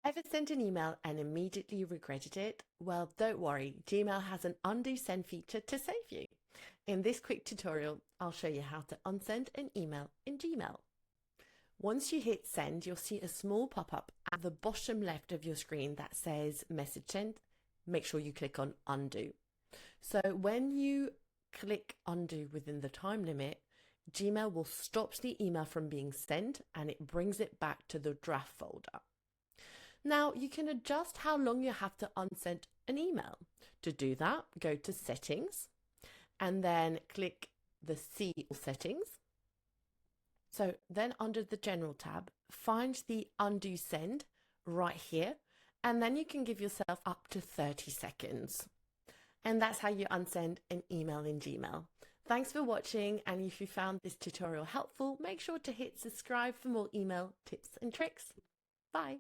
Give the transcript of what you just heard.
Ever sent an email and immediately regretted it? Well, don't worry, Gmail has an undo send feature to save you. In this quick tutorial, I'll show you how to unsend an email in Gmail. Once you hit send, you'll see a small pop-up at the bottom left of your screen that says message sent. Make sure you click on undo. So when you click undo within the time limit, Gmail will stop the email from being sent and it brings it back to the draft folder. Now you can adjust how long you have to unsend an email. To do that, go to settings and then click the See All settings. So then under the general tab, find the undo send right here, and then you can give yourself up to 30 seconds. And that's how you unsend an email in Gmail. Thanks for watching, and if you found this tutorial helpful, make sure to hit subscribe for more email tips and tricks. Bye.